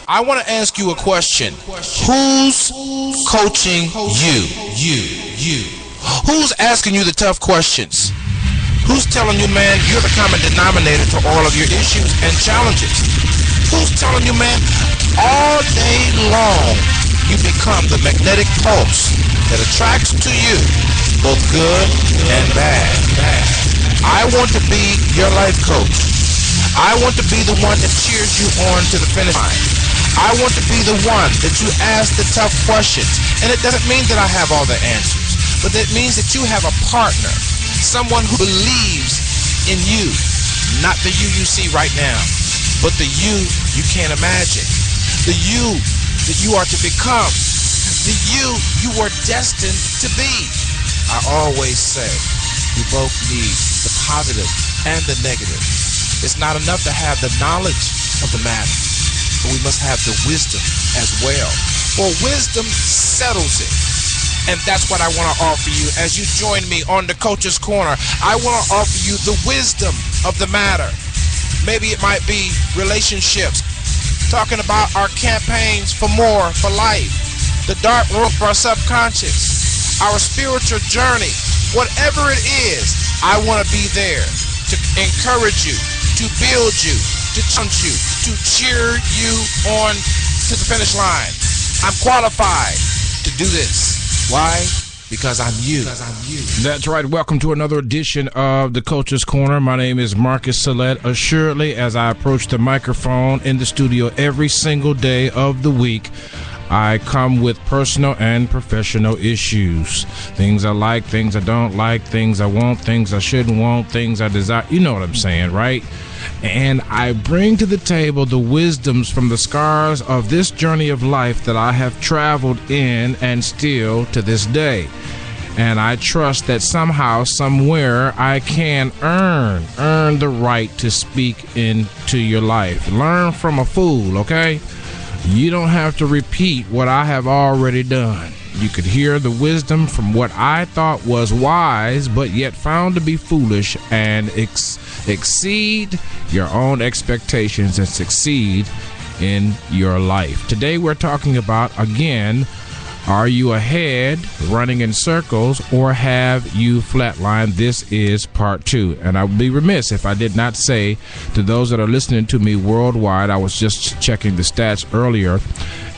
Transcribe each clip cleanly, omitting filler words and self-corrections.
I want to ask you a question. Who's coaching you? Who's asking you the tough questions? Who's telling you, man, you're the common denominator to all of your issues and challenges? Who's telling you, man, all day long you become the magnetic pulse that attracts to you both good and bad? I want to be your life coach. I want to be the one that cheers you on to the finish line. I want to be the one that you ask the tough questions. And it doesn't mean that I have all the answers, but it means that you have a partner, someone who believes in you, not the you see right now, but the you can't imagine, the you that you are to become, the you are destined to be. I always say we both need the positive and the negative. It's not enough to have the knowledge of the matter, but we must have the wisdom as well. For wisdom settles it. And that's what I want to offer you as you join me on the Coach's Corner. I want to offer you the wisdom of the matter. Maybe it might be relationships, talking about our campaigns for more, for life, the dark room of our subconscious, our spiritual journey. Whatever it is, I want to be there to encourage you, to build you, to challenge you, to cheer you on to the finish line. I'm qualified to do this. Why? Because I'm you. That's right. Welcome to another edition of the Coach's Corner. My name is Marcus Salette. Assuredly, as I approach the microphone in the studio every single day of the week, I come with personal and professional issues. Things I like, things I don't like, things I want, things I shouldn't want, things I desire. You know what I'm saying, right? And I bring to the table the wisdoms from the scars of this journey of life that I have traveled in and still to this day. And I trust that somehow, somewhere, I can earn the right to speak into your life. Learn from a fool, okay? You don't have to repeat what I have already done. You could hear the wisdom from what I thought was wise, but yet found to be foolish, and exceed your own expectations and succeed in your life. Today we're talking about, again, are you ahead, running in circles, or have you flatlined? This is part 2. And I would be remiss if I did not say to those that are listening to me worldwide, I was just checking the stats earlier,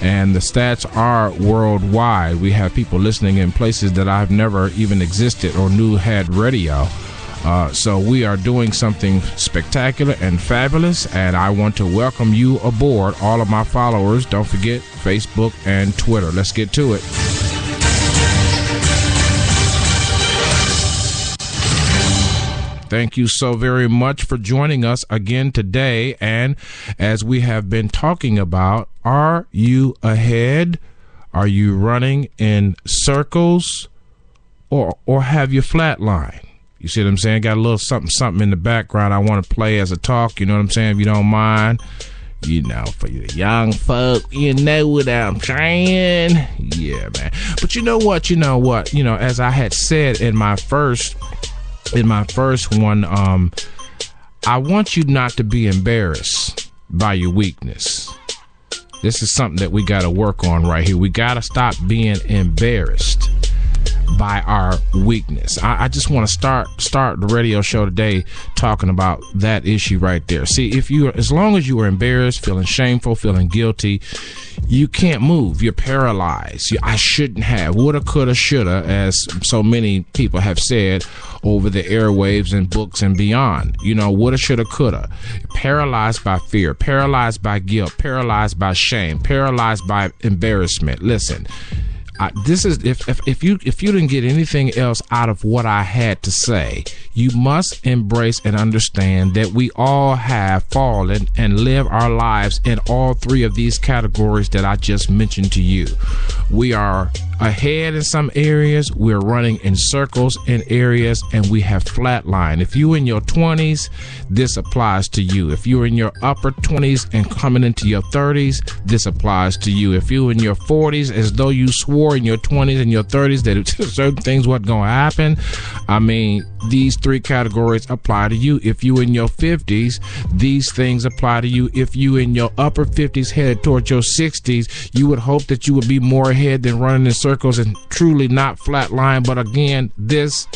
and the stats are worldwide. We have people listening in places that I've never even existed or knew had radio. So we are doing something spectacular and fabulous, and I want to welcome you aboard, all of my followers. Don't forget Facebook and Twitter. Let's get to it. Thank you so very much for joining us again today. And as we have been talking about, are you ahead? Are you running in circles, or have you flatlined? You see what I'm saying? Got a little something in the background I want to play as a talk. You know what I'm saying? If you don't mind. You know, for you young folk, you know what I'm saying? Yeah, man. But you know what? As I had said in my first one, I want you not to be embarrassed by your weakness. This is something that we got to work on right here. We got to stop being embarrassed by our weakness. I just want to start the radio show today talking about that issue right there. See, as long as you are embarrassed, feeling shameful, feeling guilty, you can't move. You're paralyzed. I shouldn't have. Woulda, coulda, shoulda, as so many people have said over the airwaves and books and beyond. Woulda, shoulda, coulda. Paralyzed by fear, paralyzed by guilt, paralyzed by shame, paralyzed by embarrassment. Listen. This is if you didn't get anything else out of what I had to say, you must embrace and understand that we all have fallen and live our lives in all 3 of these categories that I just mentioned to you. We are ahead in some areas, we're running in circles in areas, and we have flatline. If you're in your 20s, this applies to you. If you're in your upper 20s and coming into your 30s, this applies to you. If you're in your 40s, as though you swore in your 20s and your 30s that certain things weren't going to happen, I mean, these three categories apply to you. If you're in your 50s, these things apply to you. If you're in your upper 50s headed towards your 60s, you would hope that you would be more ahead than running in circles and truly not flatline. But again, this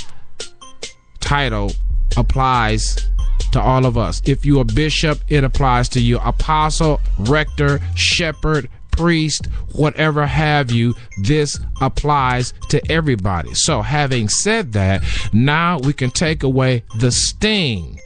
title applies to all of us. If you're a bishop, it applies to you. Apostle, rector, shepherd, priest, whatever have you, this applies to everybody. So having said that, now we can take away the sting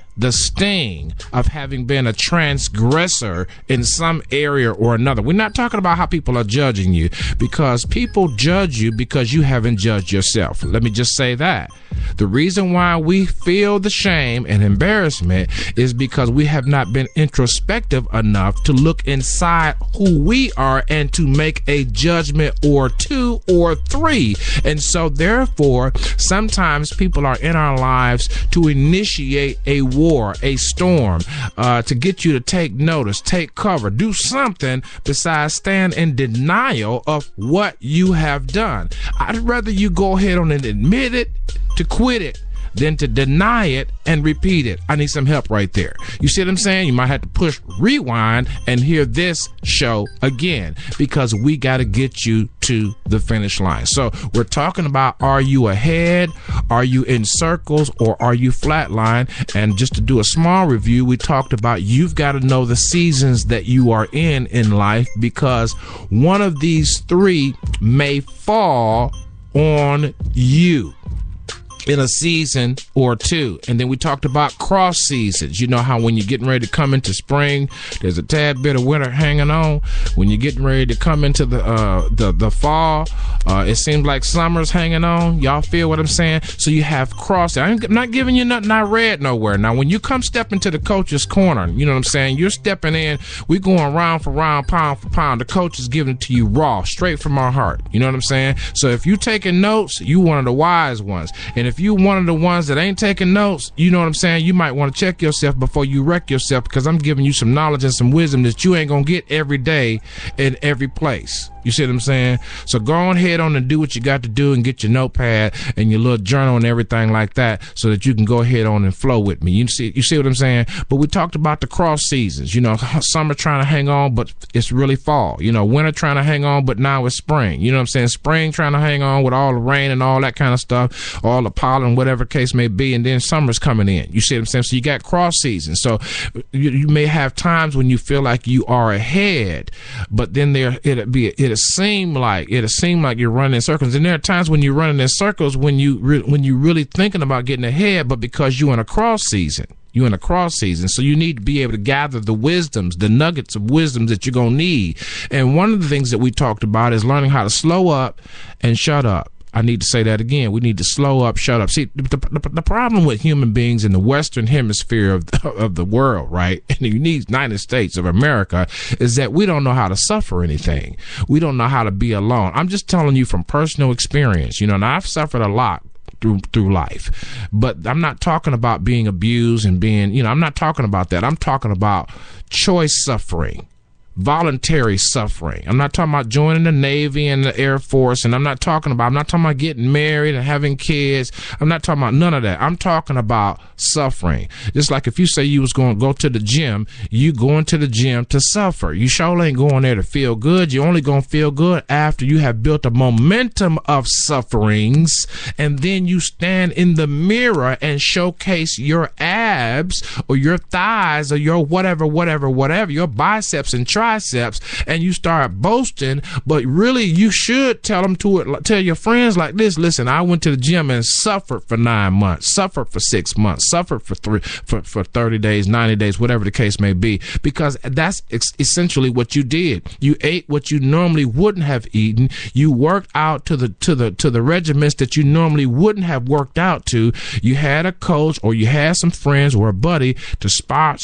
of having been a transgressor in some area or another. We're not talking about how people are judging you, because people judge you because you haven't judged yourself. Let me just say that. The reason why we feel the shame and embarrassment is because we have not been introspective enough to look inside who we are and to make a judgment or two or three. And so therefore, sometimes people are in our lives to initiate a war, a storm, to get you to take notice, take cover, do something besides stand in denial of what you have done. I'd rather you go ahead on and admit it, to quit it, than to deny it and repeat it. I need some help right there. You see what I'm saying? You might have to push rewind and hear this show again, because we got to get you to the finish line. So we're talking about, are you ahead? Are you in circles? Or are you flatline? And just to do a small review, we talked about you've got to know the seasons that you are in life, because one of these three may fall on you in a season or two. And then we talked about cross seasons. You know how when you're getting ready to come into spring, there's a tad bit of winter hanging on. When you're getting ready to come into the fall, it seems like summer's hanging on. Y'all feel what I'm saying? So you have cross. I'm not giving you nothing I read nowhere. Now, when you come step into the coach's corner, you know what I'm saying? You're stepping in. We're going round for round, pound for pound. The coach is giving it to you raw, straight from our heart. You know what I'm saying? So if you're taking notes, you one of the wise ones. And if you one of the ones that ain't taking notes, you know what I'm saying, you might want to check yourself before you wreck yourself, because I'm giving you some knowledge and some wisdom that you ain't gonna get every day in every place. You see what I'm saying? So go on ahead on and do what you got to do and get your notepad and your little journal and everything like that, so that you can go ahead on and flow with me. You see what I'm saying? But we talked about the cross seasons. You know, summer trying to hang on, but it's really fall. You know, winter trying to hang on, but now it's spring. You know what I'm saying? Spring trying to hang on with all the rain and all that kind of stuff, all the pollen, whatever case may be, and then summer's coming in. You see what I'm saying? So you got cross seasons. So you may have times when you feel like you are ahead, but then it'll seem like you're running in circles. And there are times when you're running in circles when you really thinking about getting ahead, but because you're in a cross season. You're in a cross season, so you need to be able to gather the wisdoms, the nuggets of wisdoms that you're going to need. And one of the things that we talked about is learning how to slow up and shut up. I need to say that again. We need to slow up, shut up. See, the problem with human beings in the Western hemisphere of the world, right, in the United States of America, is that we don't know how to suffer anything. We don't know how to be alone. I'm just telling you from personal experience. You know, and I've suffered a lot through life, but I'm not talking about being abused and being, you know, I'm not talking about that. I'm talking about choice suffering, voluntary suffering. I'm not talking about joining the Navy and the Air Force, and I'm not talking about getting married and having kids. I'm not talking about none of that. I'm talking about suffering. Just like if you say you was going to go to the gym, you going to the gym to suffer. You sure ain't going there to feel good. You're only going to feel good after you have built a momentum of sufferings, and then you stand in the mirror and showcase your abs or your thighs or your whatever, your biceps and triceps, and you start boasting. But really, you should tell your friends like this: listen, I went to the gym and suffered for 9 months, suffered for 6 months, suffered for 30 days, 90 days, whatever the case may be, because that's essentially what you did. You ate what you normally wouldn't have eaten. You worked out to the regiments that you normally wouldn't have worked out to. You had a coach, or you had some friends or a buddy to spot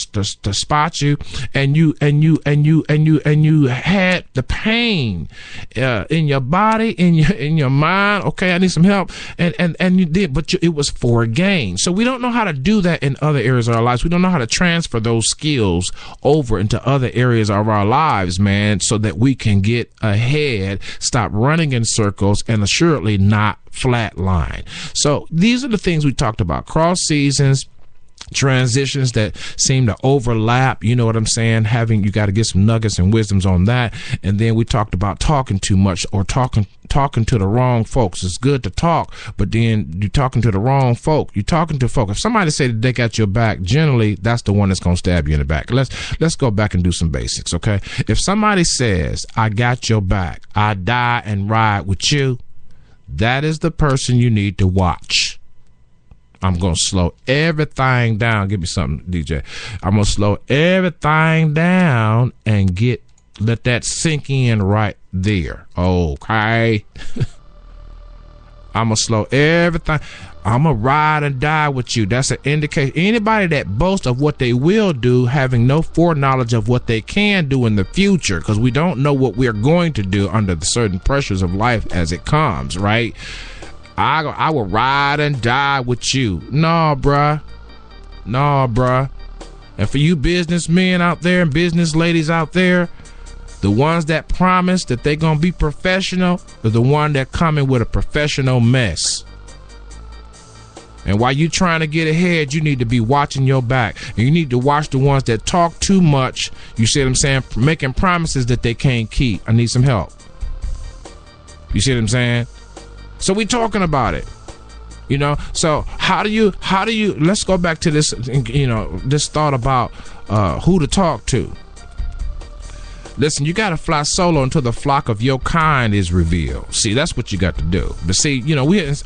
you, and you you had the pain in your body, in your mind. Okay, I need some help, and you did, but it was for a gain. So we don't know how to do that in other areas of our lives. We don't know how to transfer those skills over into other areas of our lives, man, so that we can get ahead, stop running in circles, and assuredly not flatline. So these are the things we talked about: cross seasons, transitions that seem to overlap. You know what I'm saying? You got to get some nuggets and wisdoms on that. And then we talked about talking too much or talking to the wrong folks. It's good to talk, but then you're talking to the wrong folk. You're talking to folk. If somebody say that they got your back, generally that's the one that's going to stab you in the back. Let's go back and do some basics, okay? If somebody says, I got your back, I die and ride with you, that is the person you need to watch. I'm going to slow everything down. Give me something, DJ. I'm going to slow everything down and let that sink in right there. Okay. I'm going to slow everything. I'm going to ride and die with you. That's an indication. Anybody that boasts of what they will do, having no foreknowledge of what they can do in the future, because we don't know what we're going to do under the certain pressures of life as it comes, right? I will ride and die with you. No, bruh. And for you businessmen out there and business ladies out there, the ones that promise that they're going to be professional are the one that coming with a professional mess. And while you trying to get ahead, you need to be watching your back. And you need to watch the ones that talk too much. You see what I'm saying? Making promises that they can't keep. I need some help. You see what I'm saying? So we talking about it, you know. So how do you? Let's go back to this, you know, this thought about who to talk to. Listen, you got to fly solo until the flock of your kind is revealed. See, that's what you got to do. But see, you know, we're in so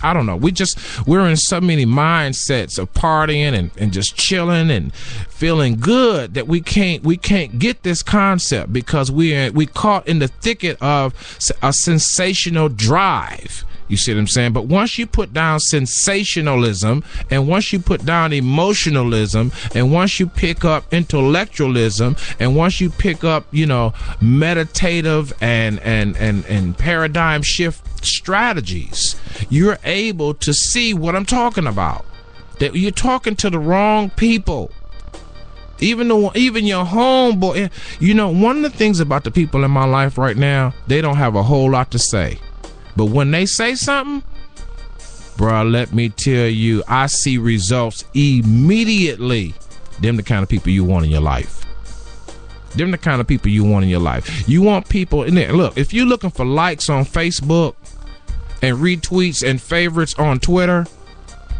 many mindsets of partying and just chilling and feeling good that we can't get this concept because we caught in the thicket of a sensational drive. You see what I'm saying? But once you put down sensationalism, and once you put down emotionalism, and once you pick up intellectualism, and once you pick up, you know, meditative and paradigm shift strategies, you're able to see what I'm talking about. That you're talking to the wrong people. Even your homeboy. You know, one of the things about the people in my life right now, they don't have a whole lot to say. But when they say something, bruh, let me tell you, I see results immediately. Them the kind of people you want in your life. Them the kind of people you want in your life. You want people in there. Look, if you're looking for likes on Facebook and retweets and favorites on Twitter,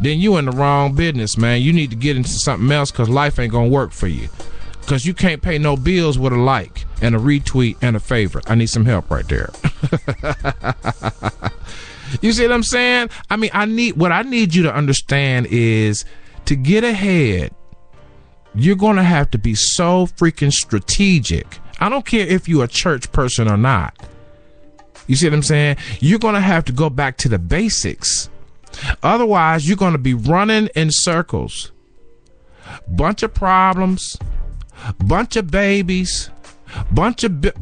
then you in the wrong business, man. You need to get into something else because life ain't gonna work for you. Because you can't pay no bills with a like and a retweet and a favorite. I need some help right there. You see what I'm saying? I mean, what I need you to understand is to get ahead, you're going to have to be so freaking strategic. I don't care if you're a church person or not. You see what I'm saying? You're going to have to go back to the basics. Otherwise, you're going to be running in circles. Bunch of problems. Bunch of babies, bunch of bills,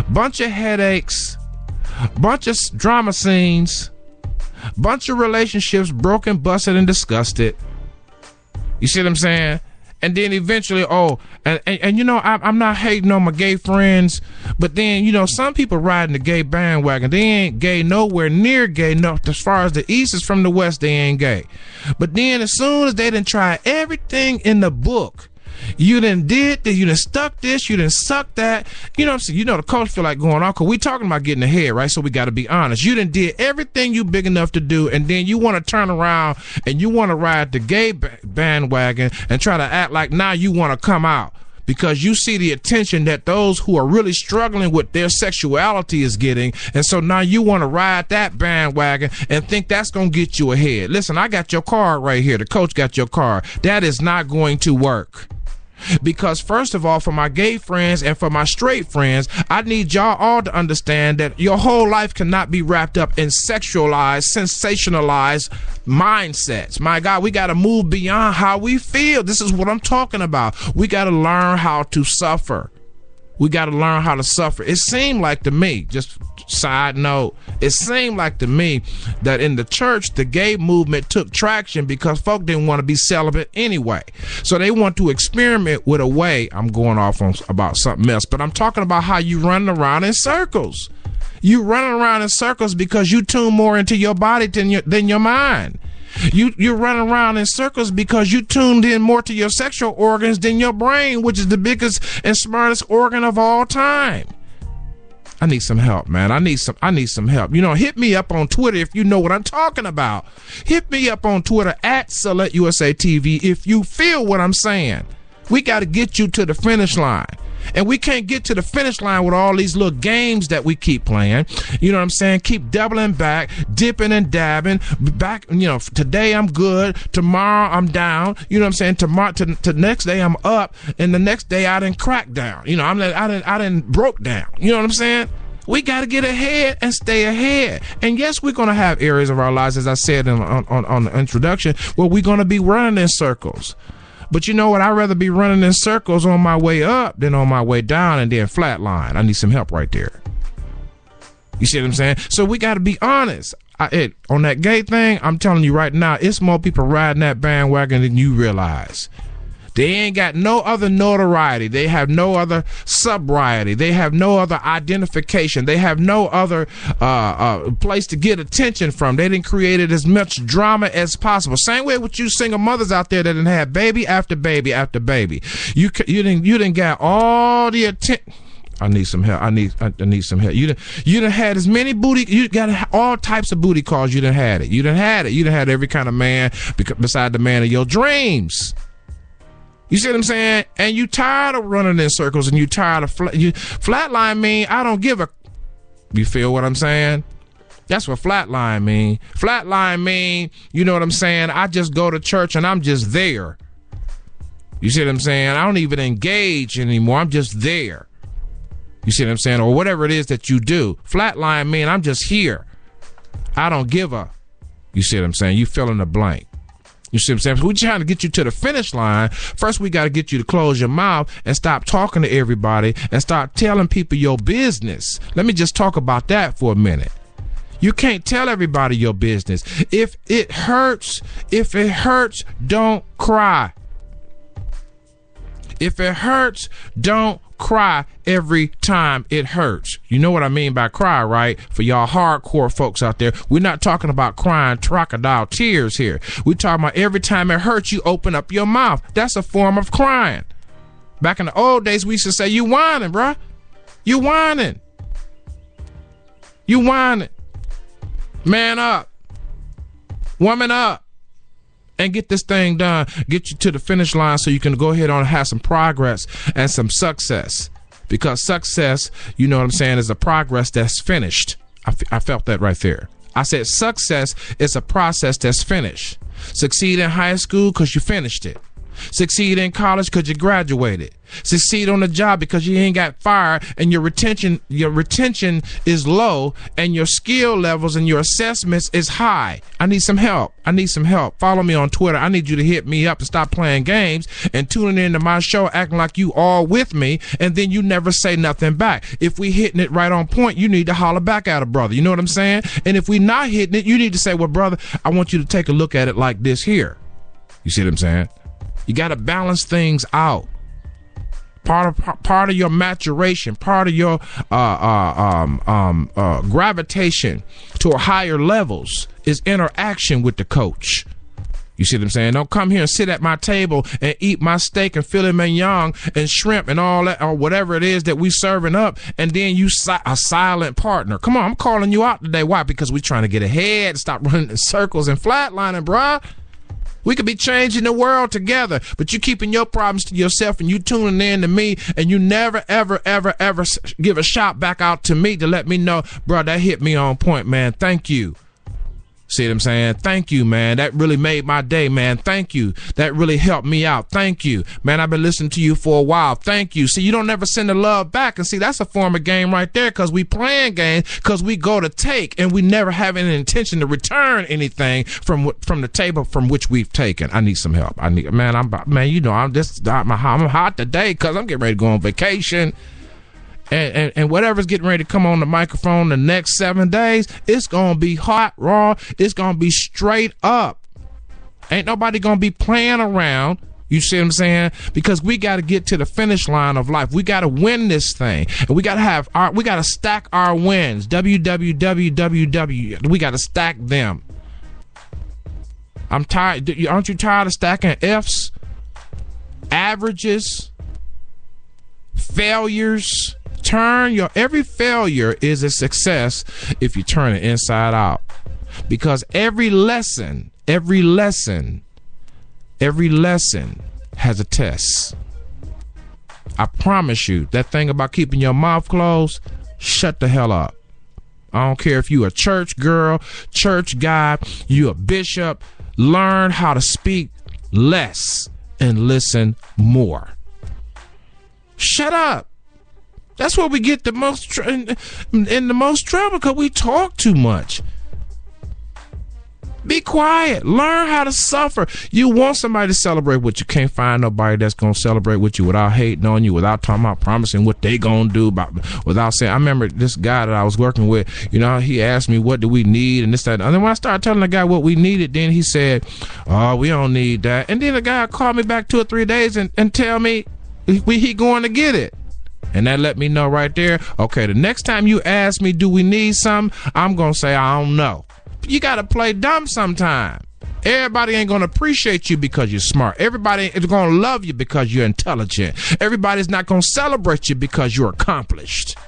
bunch of headaches, bunch of drama scenes, bunch of relationships broken, busted, and disgusted. You see what I'm saying? And then eventually, and you know, I'm not hating on my gay friends, but then, you know, some people riding the gay bandwagon. They ain't gay nowhere near gay. No, as far as the East is from the West, they ain't gay. But then as soon as they done try everything in the book, you done did this, you done stuck this, you done sucked that. You know what I'm saying? You know the coach feel like going on because we talking about getting ahead, right? So we got to be honest. You done did everything you big enough to do, and then you want to turn around and you want to ride the gay bandwagon and try to act like now you want to come out because you see the attention that those who are really struggling with their sexuality is getting, and so now you want to ride that bandwagon and think that's going to get you ahead. Listen, I got your card right here. The coach got your card. That is not going to work. Because first of all, for my gay friends and for my straight friends, I need y'all all to understand that your whole life cannot be wrapped up in sexualized, sensationalized mindsets. My God, we got to move beyond how we feel. This is what I'm talking about. We got to learn how to suffer. We got to learn how to suffer. It seemed like to me, just side note, it seemed like to me that in the church, the gay movement took traction because folk didn't want to be celibate anyway. So they want to experiment with a way. I'm going off on about something else, but I'm talking about how you run around in circles. You running around in circles because you tune more into your body than your mind. You're running around in circles because you tuned in more to your sexual organs than your brain, which is the biggest and smartest organ of all time. I need some help, man. I need some help. Hit me up on Twitter if you know what I'm talking about. Hit me up on Twitter at SelectUSATV if you feel what I'm saying. We got to get you to the finish line. And we can't get to the finish line with all these little games that we keep playing. You know what I'm saying? Keep doubling back, dipping and dabbing. Back, today I'm good. Tomorrow I'm down. You know what I'm saying? Tomorrow, to next day I'm up. And the next day I didn't crack down. I didn't broke down. You know what I'm saying? We got to get ahead and stay ahead. And yes, we're going to have areas of our lives, as I said on the introduction, where we're going to be running in circles. But you know what? I'd rather be running in circles on my way up than on my way down and then flatline. I need some help right there. You see what I'm saying? So we got to be honest. On that gay thing, I'm telling you right now, it's more people riding that bandwagon than you realize. They ain't got no other notoriety. They have no other sobriety. They have no other identification. They have no other place to get attention from. They didn't create as much drama as possible. Same way with you single mothers out there that didn't have baby after baby after baby. You didn't get all the attention. I need some help. I need some help. You done had as many booty. You got all types of booty calls. You done had it. You done had every kind of man beside the man of your dreams. You see what I'm saying? And you tired of running in circles, and you tired of flatline mean I don't give a. You feel what I'm saying? That's what flatline mean. Flatline mean, you know what I'm saying? I just go to church and I'm just there. You see what I'm saying? I don't even engage anymore. I'm just there. You see what I'm saying? Or whatever it is that you do. Flatline mean I'm just here. I don't give a. You see what I'm saying? You fill in the blank. You see what I'm saying? So we're trying to get you to the finish line. First, we got to get you to close your mouth and stop talking to everybody and start telling people your business. Let me just talk about that for a minute. You can't tell everybody your business. If it hurts, don't cry. If it hurts, don't cry every time it hurts. You know what I mean by cry, right? For y'all hardcore folks out there, we're not talking about crying crocodile tears here. We're talking about every time it hurts, you open up your mouth. That's a form of crying. Back in the old days, we used to say, you whining, bruh. You whining. You whining. Man up. Woman up. And get this thing done. Get you to the finish line so you can go ahead on and have some progress and some success. Because success, you know what I'm saying, is a progress that's finished. I felt that right there. I said success is a process that's finished. Succeed in high school because you finished it. Succeed in college because you graduated. Succeed on the job because you ain't got fired and your retention is low and your skill levels and your assessments is high. I need some help. Follow me on Twitter. I need you to hit me up and stop playing games and tuning into my show acting like you all with me, and then you never say nothing back. If we hitting it right on point, you need to holler back at a brother. You know what I'm saying? And if we not hitting it, you need to say, well, brother, I want you to take a look at it like this here. You see what I'm saying? You got to balance things out. Part of your maturation, part of your gravitation to higher levels is interaction with the coach. You see what I'm saying? Don't come here and sit at my table and eat my steak and filet mignon and shrimp and all that, or whatever it is that we serving up, and then you a silent partner. Come on, I'm calling you out today. Why? Because we're trying to get ahead, stop running in circles and flatlining, bruh. We could be changing the world together, but you keeping your problems to yourself and you tuning in to me, and you never, ever, ever, ever give a shout back out to me to let me know, bro, that hit me on point, man. Thank you. See what I'm saying? Thank you, man. That really made my day, man. Thank you. That really helped me out. Thank you. Man, I've been listening to you for a while. Thank you. See, you don't never send the love back. And see, that's a form of game right there, because we playing games because we go to take and we never have any intention to return anything from the table from which we've taken. I need some help. I'm hot today because I'm getting ready to go on vacation. And whatever's getting ready to come on the microphone the next 7 days, it's going to be hot, raw. It's going to be straight up. Ain't nobody going to be playing around. You see what I'm saying? Because we got to get to the finish line of life. We got to win this thing. And we got to stack our wins. WWW. We got to stack them. I'm tired. Aren't you tired of stacking F's, averages, failures? Every failure is a success if you turn it inside out. Because every lesson has a test. I promise you, that thing about keeping your mouth closed, shut the hell up. I don't care if you a church girl, church guy, you a bishop, learn how to speak less and listen more. Shut up. That's where we get the most in the most trouble, because we talk too much. Be quiet. Learn how to suffer. You want somebody to celebrate with you. Can't find nobody that's going to celebrate with you without hating on you, without talking about promising what they going to do, without saying. I remember this guy that I was working with, he asked me, what do we need? And this, that. And then when I started telling the guy what we needed, then he said, oh, we don't need that. And then the guy called me back 2 or 3 days and tell me he going to get it. And that let me know right there, okay, the next time you ask me, do we need something? I'm going to say, I don't know. You got to play dumb sometime. Everybody ain't going to appreciate you because you're smart. Everybody is going to love you because you're intelligent. Everybody's not going to celebrate you because you're accomplished.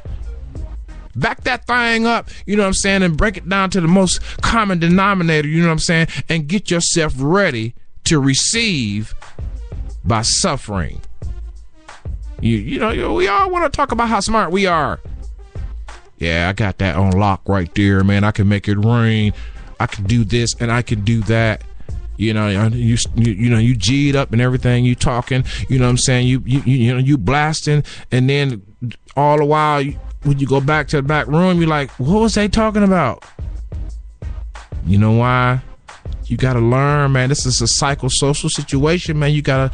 Back that thing up, and break it down to the most common denominator, and get yourself ready to receive by suffering. We all want to talk about how smart we are. Yeah, I got that on lock right there, man. I can make it rain. I can do this and I can do that. You G'd up and everything. You talking. You blasting, and then all the while, when you go back to the back room, you're like, what was they talking about? You know why? You gotta learn, man. This is a psychosocial situation, man. You gotta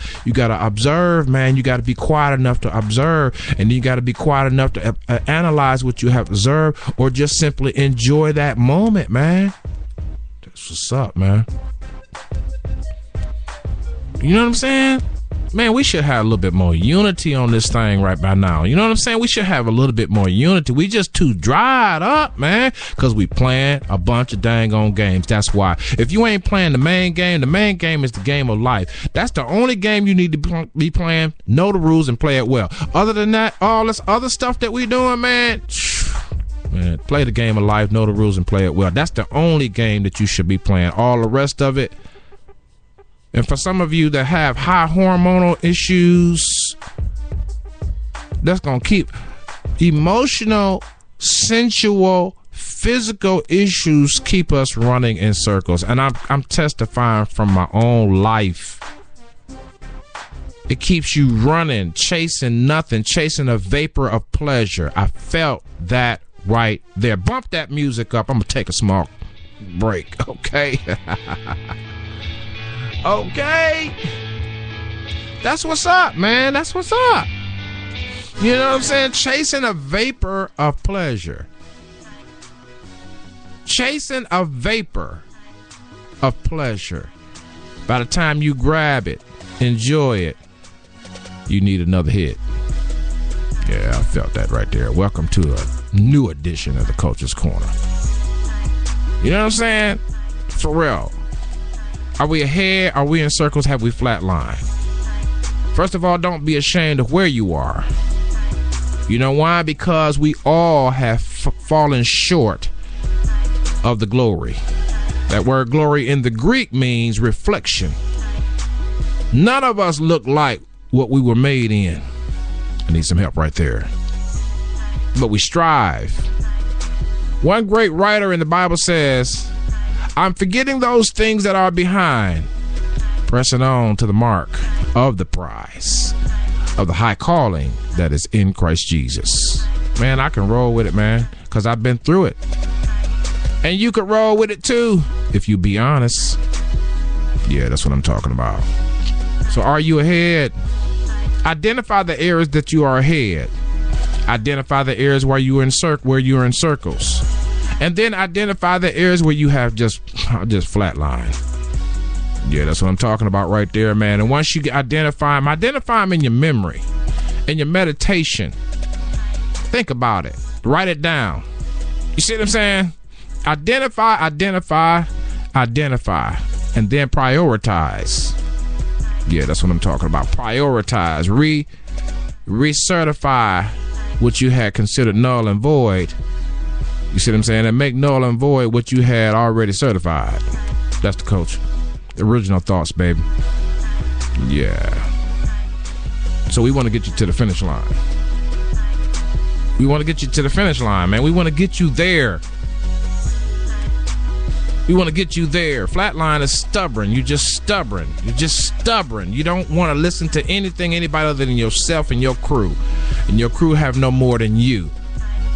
observe, man. You gotta be quiet enough to observe, and you gotta be quiet enough to analyze what you have observed, or just simply enjoy that moment, man. That's what's up, man. You know what I'm saying? Man, we should have a little bit more unity on this thing right by now. You know what I'm saying? We should have a little bit more unity. We just too dried up, man, because we playing a bunch of dang on games. That's why. If you ain't playing the main game is the game of life. That's the only game you need to be playing. Know the rules and play it well. Other than that, all this other stuff that we doing, man, play the game of life, know the rules and play it well. That's the only game that you should be playing. All the rest of it. And for some of you that have high hormonal issues, that's going to keep emotional, sensual, physical issues keep us running in circles. And I'm testifying from my own life. It keeps you running, chasing nothing, chasing a vapor of pleasure. I felt that right there. Bump that music up. I'm going to take a small break, okay? Okay. That's what's up, man. That's what's up. You know what I'm saying? Chasing a vapor of pleasure. Chasing a vapor of pleasure. By the time you grab it, enjoy it, you need another hit. Yeah, I felt that right there. Welcome to a new edition of the Coach's Corner. You know what I'm saying? For real. Are we ahead? Are we in circles? Have we flatlined? First of all, don't be ashamed of where you are. You know why? Because we all have fallen short of the glory. That word glory in the Greek means reflection. None of us look like what we were made in. I need some help right there. But we strive. One great writer in the Bible says, I'm forgetting those things that are behind, pressing on to the mark of the prize of the high calling that is in Christ Jesus. Man, I can roll with it, man, because I've been through it. And you could roll with it too, if you be honest. Yeah, that's what I'm talking about. So are you ahead? Identify the areas that you are ahead. Identify the areas where you're in circles. And then identify the areas where you have just flatline. Yeah, that's what I'm talking about right there, man. And once you identify them in your memory, in your meditation. Think about it. Write it down. You see what I'm saying? Identify, and then prioritize. Yeah, that's what I'm talking about. Prioritize. Recertify what you had considered null and void. You see what I'm saying? And make null and void what you had already certified. That's the coach. The original thoughts, baby. Yeah. So we want to get you to the finish line. We want to get you to the finish line, man. We want to get you there. We want to get you there. Flatline is stubborn. You're just stubborn. You're just stubborn. You don't want to listen to anybody other than yourself and your crew. And your crew have no more than you.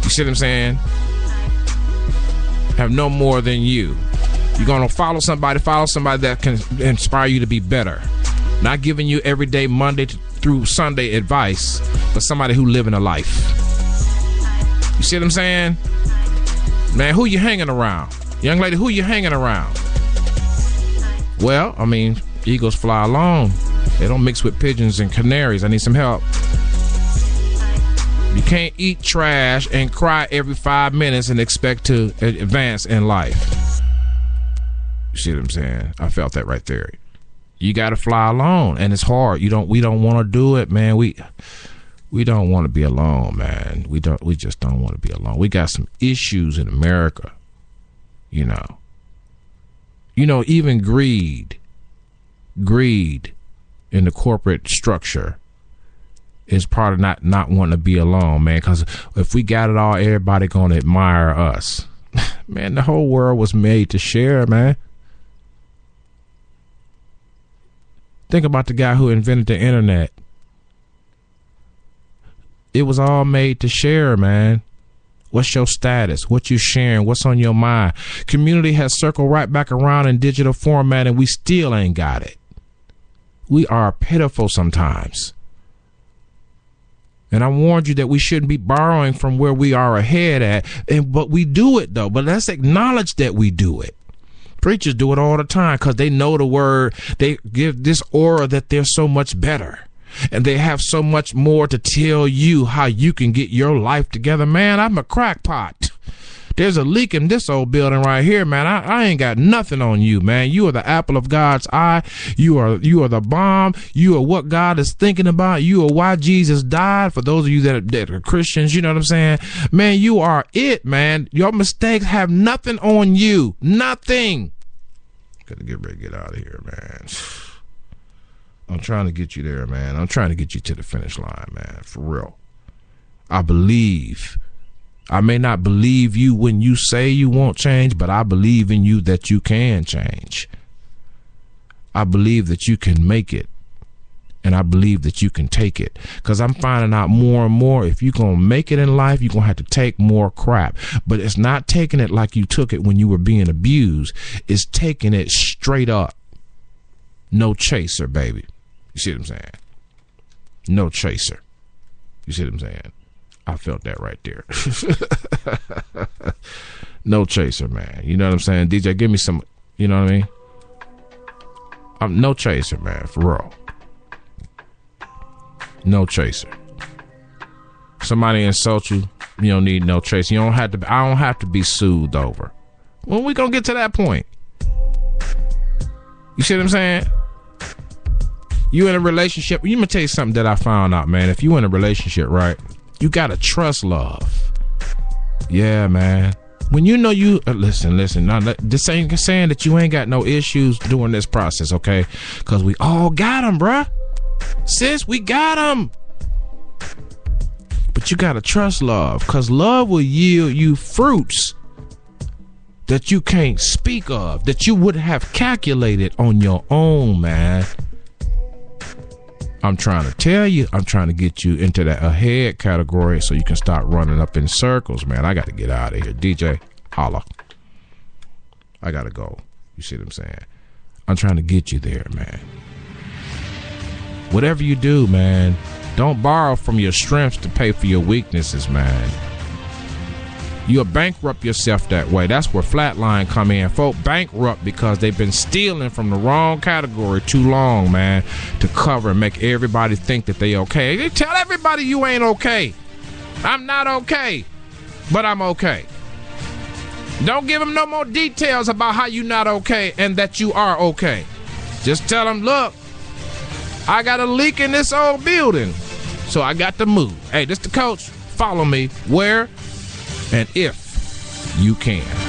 You see what I'm saying? Have no more than you. You're going to follow somebody that can inspire you to be better. Not giving you everyday Monday through Sunday advice, but somebody who living a life. You see what I'm saying? Man, who you hanging around? Young lady, who you hanging around? Well, I mean, eagles fly alone. They don't mix with pigeons and canaries. I need some help. You can't eat trash and cry every 5 minutes and expect to advance in life. You see what I'm saying? I felt that right there. You got to fly alone, and it's hard. We don't want to do it, man. We don't want to be alone, man. We just don't want to be alone. We got some issues in America. You know, even greed in the corporate structure is part of not wanting to be alone, man. Because if we got it all, everybody gonna admire us. Man, the whole world was made to share, man. Think about the guy who invented the internet. It was all made to share, man. What's your status? What you sharing? What's on your mind? Community has circled right back around in digital format, and we still ain't got it. We are pitiful sometimes. And I warned you that we shouldn't be borrowing from where we are ahead at, but we do it, though. But let's acknowledge that we do it. Preachers do it all the time because they know the word. They give this aura that they're so much better. And they have so much more to tell you how you can get your life together. Man, I'm a crackpot. There's a leak in this old building right here, man. I ain't got nothing on you, man. You are the apple of God's eye. You are the bomb. You are what God is thinking about. You are why Jesus died. For those of you that are Christians, you know what I'm saying? Man, you are it, man. Your mistakes have nothing on you. Nothing. Gotta get ready to get out of here, man. I'm trying to get you there, man. I'm trying to get you to the finish line, man. For real. I believe. I may not believe you when you say you won't change, but I believe in you that you can change. I believe that you can make it. And I believe that you can take it. Because I'm finding out more and more, if you're going to make it in life, you're going to have to take more crap. But it's not taking it like you took it when you were being abused. It's taking it straight up. No chaser, baby. You see what I'm saying? No chaser. You see what I'm saying? I felt that right there. No chaser, man. You know what I'm saying? DJ, give me some, you know what I mean? I'm no chaser, man, for real. No chaser. Somebody insult you, you don't need no chaser. You don't have to. I don't have to be soothed over. When we gonna get to that point? You see what I'm saying? You in a relationship. Let me tell you something that I found out, man. If you in a relationship, right, you gotta trust love. Yeah, man. When you know you listen. Now, this ain't saying that you ain't got no issues during this process, okay? Because we all got them, bruh. Sis, we got them. But you gotta trust love, because love will yield you fruits that you can't speak of, that you would have calculated on your own, man. I'm trying to tell you, I'm trying to get you into that ahead category so you can start running up in circles, man. I got to get out of here. DJ, holla. I got to go. You see what I'm saying? I'm trying to get you there, man. Whatever you do, man, don't borrow from your strengths to pay for your weaknesses, man. You'll bankrupt yourself that way. That's where Flatline come in. Folk bankrupt because they've been stealing from the wrong category too long, man, to cover and make everybody think that they okay. They tell everybody you ain't okay. I'm not okay, but I'm okay. Don't give them no more details about how you not okay and that you are okay. Just tell them, look, I got a leak in this old building, so I got to move. Hey, this the coach. Follow me where and if you can.